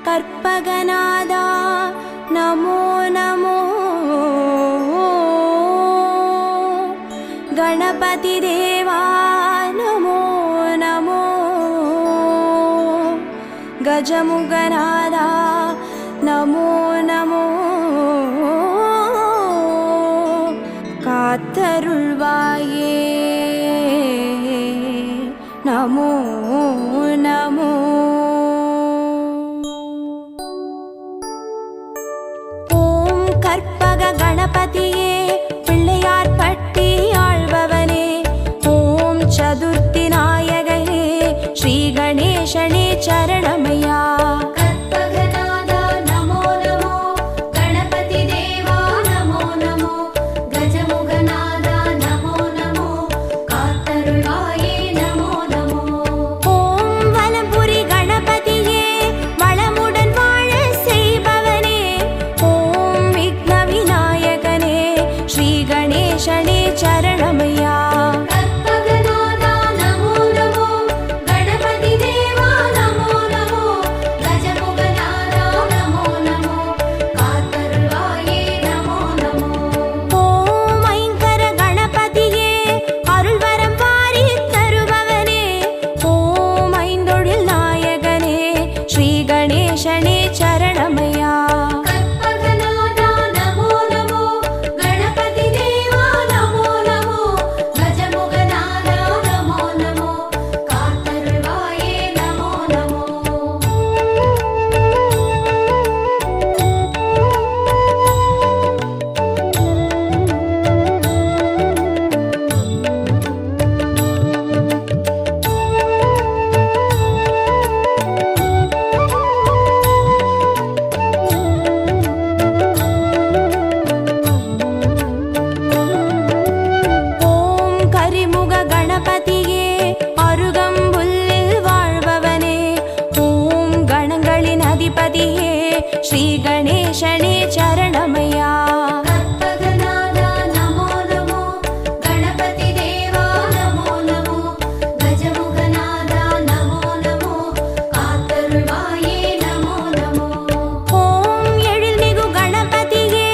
கற்பகநாதா நமோ நமோ, கணபதி தேவா நமோ நமோ, கஜமுகநாதா நமோ நமோ, காத்தருள்வாயே நமோ நமோ. ஓம் கற்பக கணபதியே பிள்ளையார் பட்டி ஆழ்பவனே, ஓம் சதுர்த்தி நாயகனே ஸ்ரீ கணேசனே சரணமையா. ஸ்ரீ கணேசனே சரணமையா. கற்பகநாதா நமோ நமோ, கணபதி தேவா நமோ நமோ, கஜமுகநாதா நமோ நமோ, காத்தருள்வாயே நமோ நமோ. ஓம் எழில்மிகு கணபதியே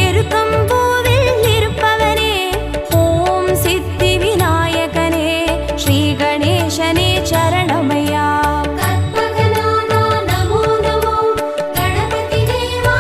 எருக்கம்பூவில் இருப்பவனே, ஓம் சித்தி விநாயகனே ஸ்ரீ கணேசனே சரணமையா. கற்பகநாதா நமோ நமோ, கணபதி தேவா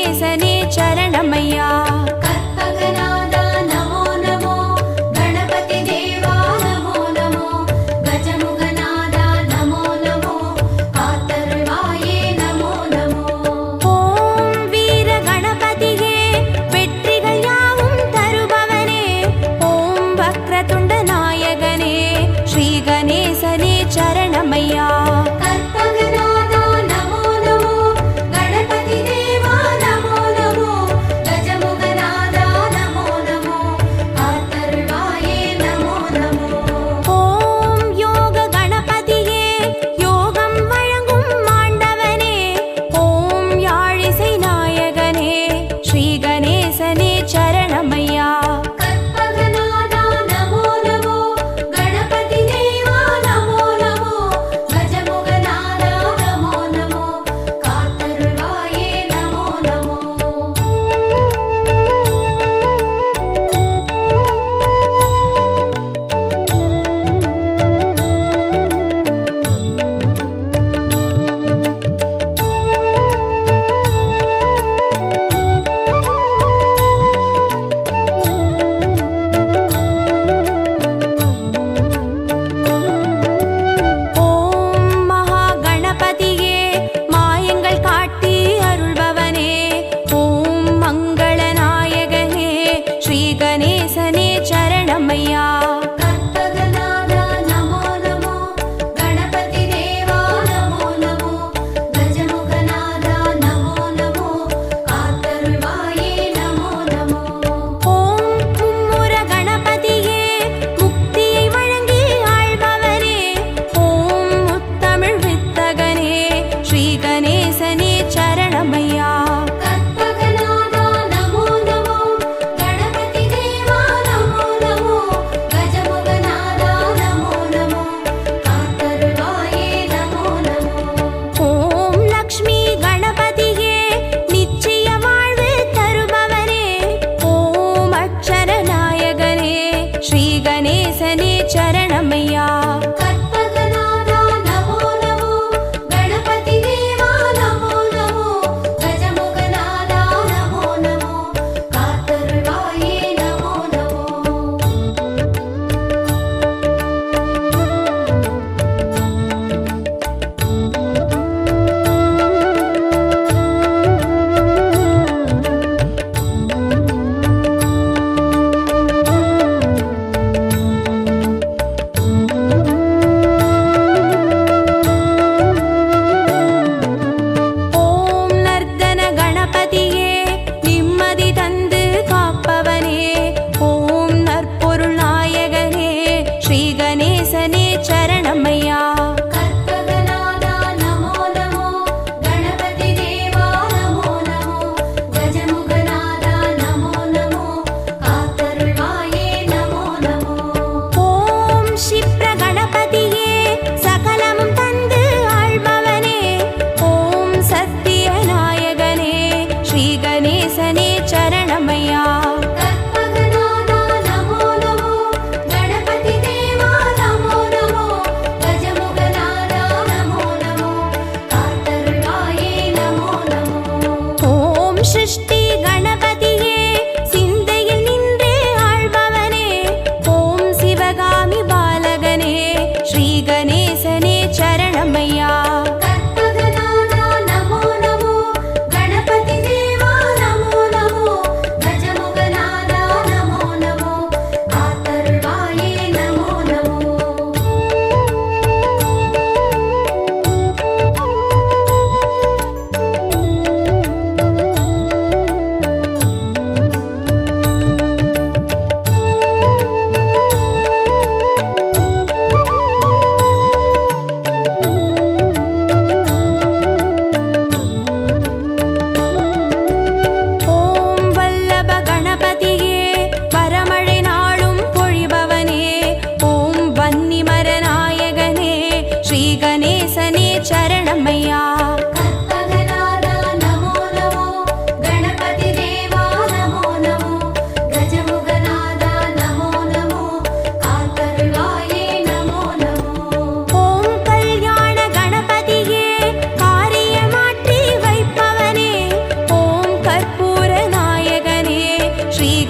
கணேசனே சரணமையா. கற்பகநாதா நமோ நமோ, கணபதி தேவா நமோ நமோ, கஜமுகநாதா நமோ நமோ, காத்தருள்வாயே நமோ நமோ. ஓம் வீர கணபதியே, வெற்றிகள் யாவும் தருபவனே, ஓம் வக்ரதுண்ட நாயகனே, ஸ்ரீ கணேசனே சரணமையா. கற்பகநாதா நமோ நமோ, கணபதி தேவா நமோ நமோ, கஜமுகநாதா நமோ நமோ, காத்தருள்வாயே நமோ நமோ. ஓம் யோக கணபதியே, யோகம் வழங்கும் ஆண்டவனே, ஓம் யாழிசை நாயகனே, ஸ்ரீ கணேசனே சரணமையா. கற்பகநாதா நமோ நமோ, கணபதி தேவா நமோ நமோ, கஜமுகநாதா நமோ நமோ, காத்தருள்வாயே நமோ நமோ. ஓம் மகா கணபதியே, மாயங்கள் காட்டி அருள்பவனே, ஓம் மங்கள நாயகனே, ஸ்ரீ கணேசனே சரணமையா. கற்பகநாதா நமோ நமோ, கணபதி தேவா நமோ நமோ, கஜமுகநாதா நமோ நமோ, காத்தருள்வாயே நமோ நமோ. ஓம் மும்முர கணபதியே, முக்தியை வழங்கி ஆள்பவனே, ஓம் முத்தமிழ் வித்தகனே, ஸ்ரீ கணேசனே சரணமையா. கற்பகநாதா நமோ நமோ, கணபதி தேவா நமோ நமோ, கஜமுகநாதா நமோ நமோ, காத்தருள்வாயே நமோ நமோ. ஓம் லக்ஷ்மி கணபதியே, நிச்சய வாழ்வு தருபவனே, ஓம் அக்ஷர நாயகனே, ஸ்ரீ கணேசனே சரணமையா. கற்பகநாதா நமோ நமோ, கணபதி தேவா நமோ நமோ, கஜமுகநாதா நமோ நமோ, காத்தருள்வாயே நமோ நமோ. ஓம் நர்தன கணபதியே, நிம்மதி தந்து காப்பவனே, ஓம் நற்பொருள் நாயகனே, ஸ்ரீ கணேசனே சரணமையா. கற்பகநாதா நமோ நமோ, கணபதி தேவா நமோ நமோ, கஜமுகநாதா நமோ நமோ, காத்தருள்வாயே நமோ நமோ. ஓம் க்ஷிப்ர கணபதியே, சகலமும் தந்து ஆள்பவனே, ஓம் சத்திய நாயகனே, ஸ்ரீ கணேசனே சரணமையா. கற்பகநாதா நமோ நமோ, கணபதி தேவா நமோ நமோ, கஜமுகநாதா நமோ நமோ, காத்தருள்வாயே நமோ நமோ. ஓம் சிருஷ்டி கணபதியே, சிந்தையில் நின்றே ஆள்பவனே, ஓம் சிவகாமி பாலகனே, ஸ்ரீ கணேசனே சரணமையா. கற்பகநாதா நமோ நமோ, கணபதி தேவா நமோ நமோ, கஜமுகநாதா நமோ நமோ, காத்தருள்வாயே நமோ நமோ.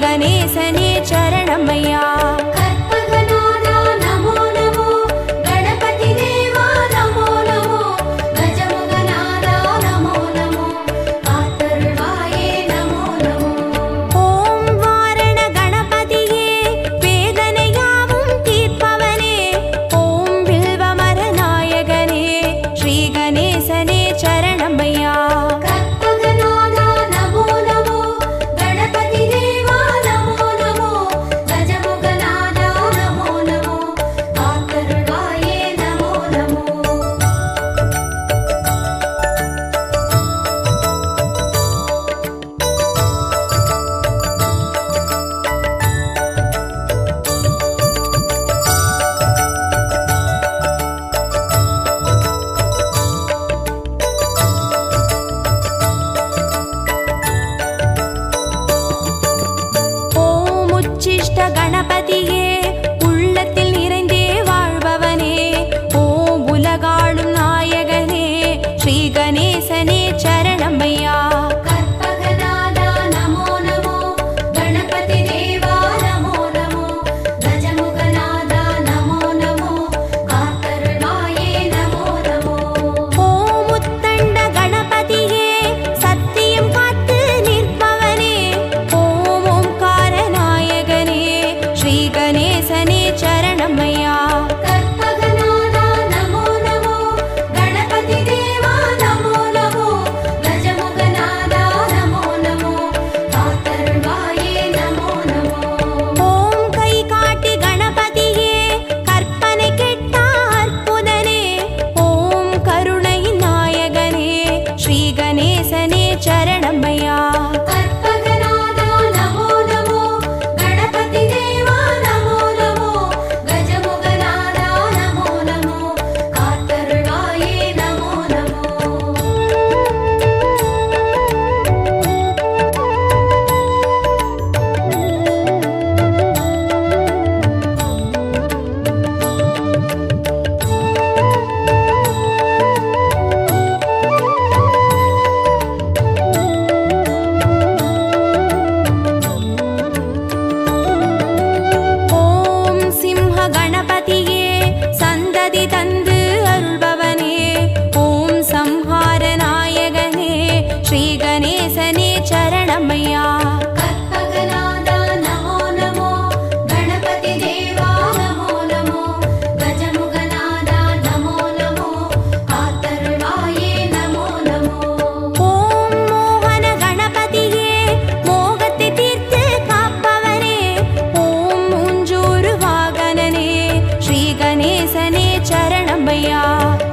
கணேசனே சரணமையா. கணபதியே உள்ளத்தில் நிறைந்தே வாழ்பவனே, ஓம் உலகாளும் நாயகனே, ஸ்ரீ கணேசனே சரணமையா.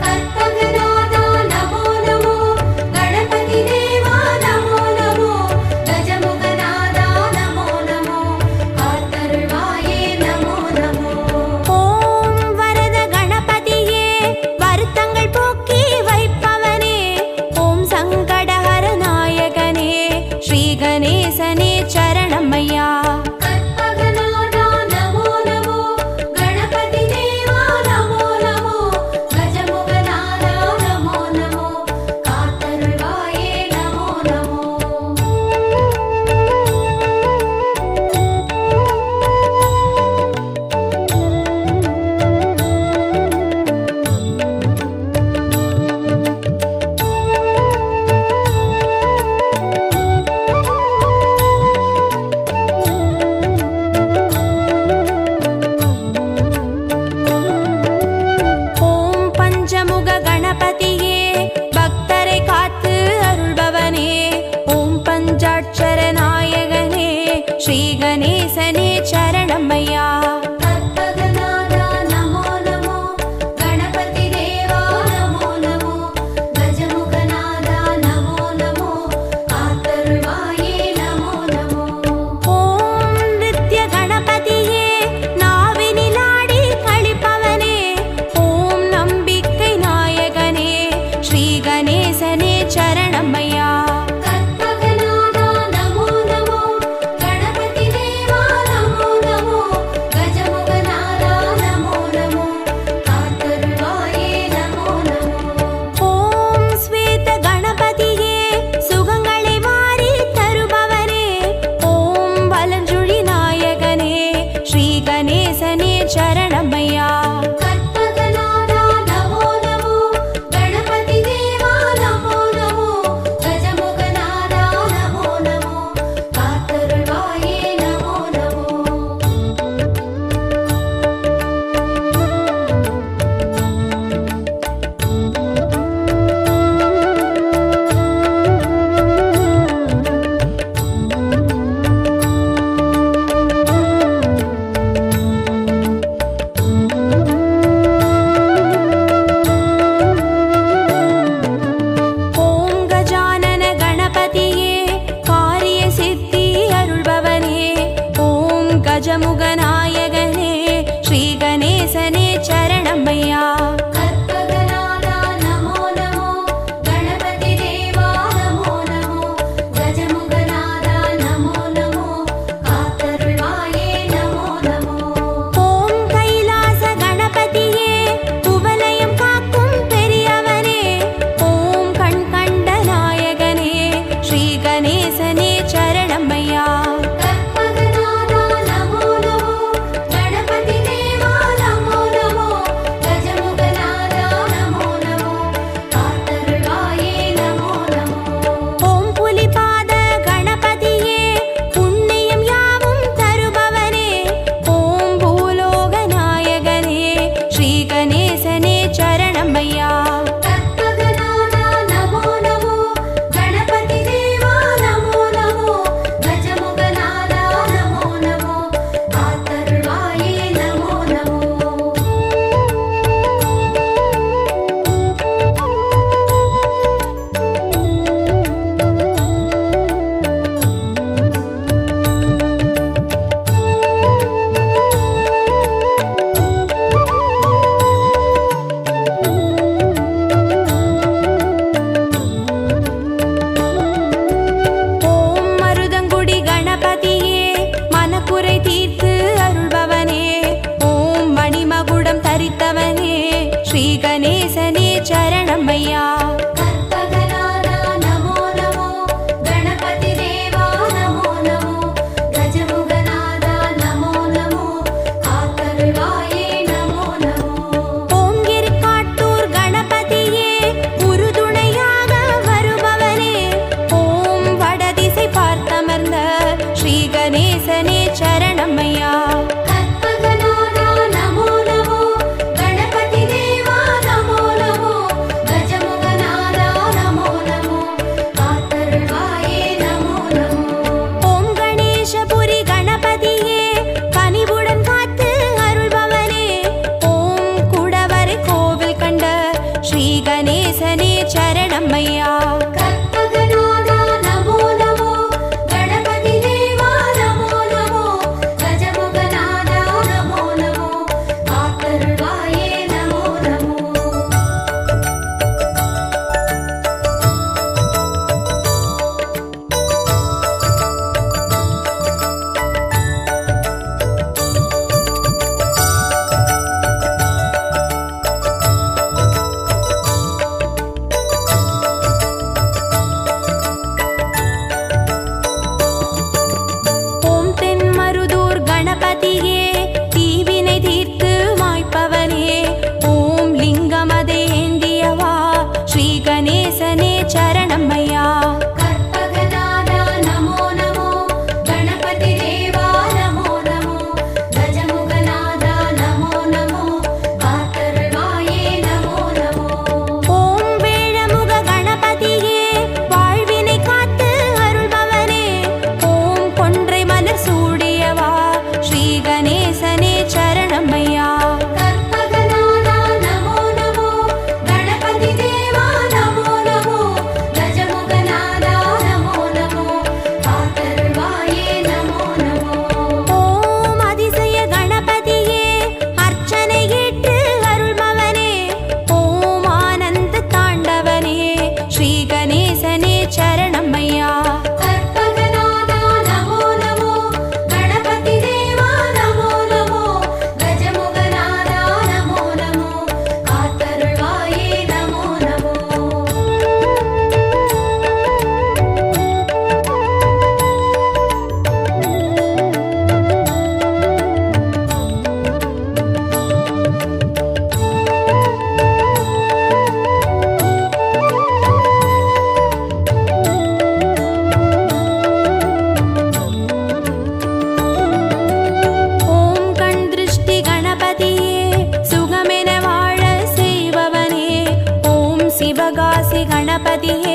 கற்பகநாதா நமோ நமோ, கணபதி தேவா நமோ நமோ, கஜமுக கணபதியே